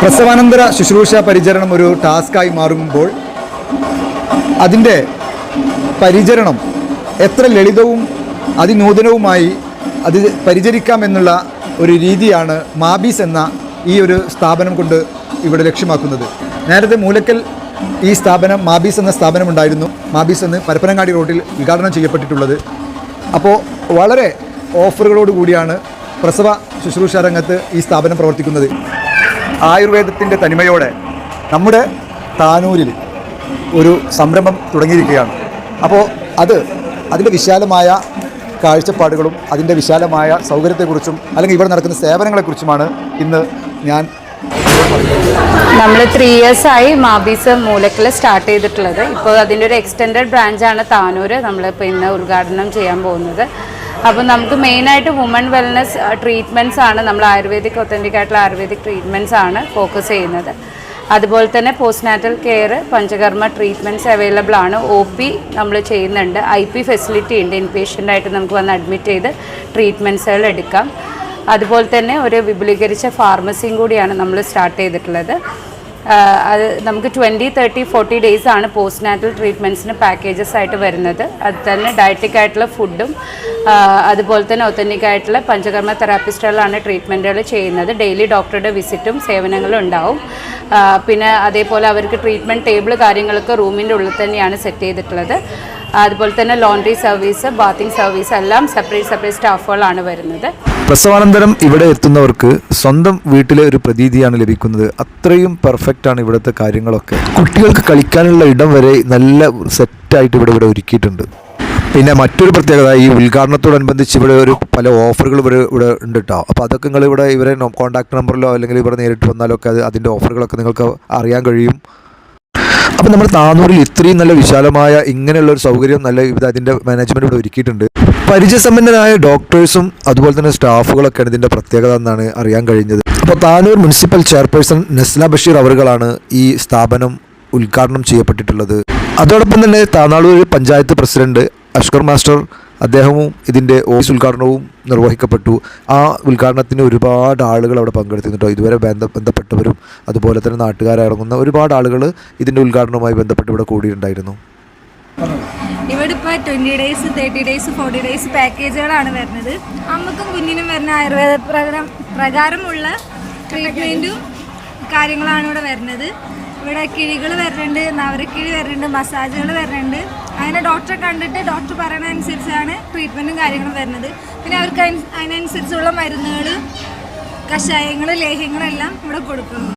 പ്രസവാനന്തര ശുശ്രൂഷ പരിചരണം ഒരു ടാസ്ക്കായി മാറുമ്പോൾ അതിൻ്റെ പരിചരണം എത്ര ലളിതവും അതിനൂതനവുമായി അത് പരിചരിക്കാമെന്നുള്ള ഒരു രീതിയാണ് മാബീസ് എന്ന ഈ ഒരു സ്ഥാപനം കൊണ്ട് ഇവിടെ ലക്ഷ്യമാക്കുന്നത്. നേരത്തെ മൂലക്കൽ ഈ സ്ഥാപനം മാബീസ് എന്ന സ്ഥാപനമുണ്ടായിരുന്നു. മാബീസ് എന്ന് പരപ്പനങ്ങാടി റോഡിൽ ഉദ്ഘാടനം ചെയ്യപ്പെട്ടിട്ടുള്ളത്. അപ്പോൾ വളരെ ഓഫറുകളോട് കൂടിയാണ് പ്രസവ ശുശ്രൂഷ രംഗത്ത് ഈ സ്ഥാപനം പ്രവർത്തിക്കുന്നത്. ആയുർവേദത്തിൻ്റെ തനിമയോടെ നമ്മുടെ താനൂരിൽ ഒരു സംരംഭം തുടങ്ങിയിരിക്കുകയാണ്. അപ്പോൾ അതിൻ്റെ വിശാലമായ കാഴ്ചപ്പാടുകളും അതിൻ്റെ വിശാലമായ സൗകര്യത്തെക്കുറിച്ചും അല്ലെങ്കിൽ ഇവിടെ നടക്കുന്ന സേവനങ്ങളെക്കുറിച്ചുമാണ് ഇന്ന് ഞാൻ നമ്മൾ 3 ഇയേഴ്സായി മാബീസ് മൂലക്കൽ സ്റ്റാർട്ട് ചെയ്തിട്ടുള്ളത്. ഇപ്പോൾ അതിൻ്റെ ഒരു എക്സ്റ്റെൻഡഡ് ബ്രാഞ്ചാണ് താനൂർ നമ്മളിപ്പോൾ ഇന്ന് ഉദ്ഘാടനം ചെയ്യാൻ പോകുന്നത്. അപ്പോൾ നമുക്ക് മെയിനായിട്ട് വുമൺ വെൽനസ് ട്രീറ്റ്മെൻറ്റ്സ് ആണ്, നമ്മൾ ആയുർവേദിക് ഒത്തൻറ്റിക് ആയിട്ടുള്ള ആയുർവേദിക് ട്രീറ്റ്മെൻറ്റ്സ് ആണ് ഫോക്കസ് ചെയ്യുന്നത്. അതുപോലെ തന്നെ postnatal care, panchakarma treatments available ആണ്. OP നമ്മൾ ചെയ്യുന്നുണ്ട്. IP ഫെസിലിറ്റി ഉണ്ട്. ഇൻപേഷ്യൻ്റായിട്ട് നമുക്ക് വന്ന് അഡ്മിറ്റ് ചെയ്ത് ട്രീറ്റ്മെൻറ്റ്സുകൾ എടുക്കാം. അതുപോലെ തന്നെ ഒരു വിപുലീകരിച്ച ഫാർമസിയും കൂടിയാണ് നമ്മൾ സ്റ്റാർട്ട് ചെയ്തിട്ടുള്ളത്. അത് നമുക്ക് 20, 30, 40 ഡേയ്സ് ആണ് പോസ്റ്റ്നാറ്റൽ ട്രീറ്റ്മെൻറ്റ്സിന് പാക്കേജസ് ആയിട്ട് വരുന്നത്. അത് തന്നെ ഡയറ്റിക് ആയിട്ടുള്ള ഫുഡും അതുപോലെ തന്നെ ഒത്തൻറ്റിക് ആയിട്ടുള്ള പഞ്ചകർമ്മ തെറാപ്പിസ്റ്റുകളാണ് ട്രീറ്റ്മെൻറ്റുകൾ ചെയ്യുന്നത്. ഡെയിലി ഡോക്ടറുടെ വിസിറ്റും സേവനങ്ങളും ഉണ്ടാവും. പിന്നെ അതേപോലെ അവർക്ക് ട്രീറ്റ്മെൻറ്റ് ടേബിൾ കാര്യങ്ങളൊക്കെ റൂമിൻ്റെ ഉള്ളിൽ തന്നെയാണ് സെറ്റ് ചെയ്തിട്ടുള്ളത്. അതുപോലെ തന്നെ ലോണ്ടറി സർവീസ്, ബാത്തിങ് സർവീസ് എല്ലാം സെപ്പറേറ്റ് സ്റ്റാഫുകളാണ് വരുന്നത്. പ്രസവാനന്തരം ഇവിടെ എത്തുന്നവർക്ക് സ്വന്തം വീട്ടിലെ ഒരു പ്രതീതിയാണ് ലഭിക്കുന്നത്. അത്രയും പെർഫെക്റ്റ് ആണ് ഇവിടുത്തെ കാര്യങ്ങളൊക്കെ. കുട്ടികൾക്ക് കളിക്കാനുള്ള ഇടം വരെ നല്ല സെറ്റായിട്ട് ഇവിടെ ഒരുക്കിയിട്ടുണ്ട്. പിന്നെ മറ്റൊരു പ്രത്യേകത, ഈ ഉദ്ഘാടനത്തോടനുബന്ധിച്ച് ഇവിടെ പല ഓഫറുകൾ ഇവിടെ ഉണ്ട് കേട്ടോ. അപ്പോൾ അതൊക്കെ നിങ്ങൾ ഇവരെ കോൺടാക്ട് നമ്പറിലോ അല്ലെങ്കിൽ ഇവിടെ നേരിട്ട് വന്നാലോ ഒക്കെ അതിൻ്റെ ഓഫറുകളൊക്കെ നിങ്ങൾക്ക് അറിയാൻ കഴിയും. അപ്പോൾ നമ്മുടെ താനൂരിൽ ഇത്രയും നല്ല വിശാലമായ ഇങ്ങനെയുള്ളൊരു സൗകര്യം അതിൻ്റെ മാനേജ്മെൻറ്റ് ഇവിടെ ഒരുക്കിയിട്ടുണ്ട്. പരിചയസമ്പന്നരായ ഡോക്ടേഴ്സും അതുപോലെ തന്നെ സ്റ്റാഫുകളൊക്കെയാണ് ഇതിൻ്റെ പ്രത്യേകത എന്നാണ് അറിയാൻ കഴിഞ്ഞത്. അപ്പോൾ താനൂർ മുനിസിപ്പൽ ചെയർപേഴ്സൺ നസ്ല ബഷീർ അവറുകളാണ് ഈ സ്ഥാപനം ഉദ്ഘാടനം ചെയ്യപ്പെട്ടിട്ടുള്ളത്. അതോടൊപ്പം തന്നെ താനാളൂർ പഞ്ചായത്ത് പ്രസിഡന്റ് അഷ്കർ മാസ്റ്റർ അദ്ദേഹവും ഇതിൻ്റെ ഓഫീസ് ഉദ്ഘാടനവും നിർവഹിക്കപ്പെട്ടു. ആ ഉദ്ഘാടനത്തിന് ഒരുപാട് ആളുകൾ അവിടെ പങ്കെടുത്തിട്ടുണ്ടോ. ഇതുവരെ ബന്ധപ്പെട്ടവരും അതുപോലെ തന്നെ നാട്ടുകാരടങ്ങുന്ന ഒരുപാട് ആളുകൾ ഇതിൻ്റെ ഉദ്ഘാടനവുമായി ബന്ധപ്പെട്ട് ഇവിടെ കൂടിയിട്ടുണ്ടായിരുന്നു. ഇവിടെ ഇപ്പോൾ 20 ഡേയ്സ്, 30 ഡേയ്സ്, 40 ഡേയ്സ് പാക്കേജുകളാണ് വരുന്നത്. അമ്മക്കും കുഞ്ഞിനും വരുന്ന ആയുർവേദ പ്രകാരമുള്ള ട്രീറ്റ്മെൻറ്റും കാര്യങ്ങളാണ് ഇവിടെ വരുന്നത്. ഇവിടെ കിഴികൾ വരുന്നുണ്ട്, നവരക്കിഴി വരുന്നുണ്ട്, മസാജുകൾ വരുന്നുണ്ട്. അങ്ങനെ ഡോക്ടറെ കണ്ടിട്ട് ഡോക്ടർ പറയുന്ന അനുസരിച്ചാണ് ട്രീറ്റ്മെൻറ്റും കാര്യങ്ങളും വരുന്നത്. പിന്നെ അവർക്ക് അതിനനുസരിച്ചുള്ള മരുന്നുകൾ, കഷായങ്ങൾ, ലേഹ്യങ്ങളെല്ലാം ഇവിടെ കൊടുക്കുന്നു.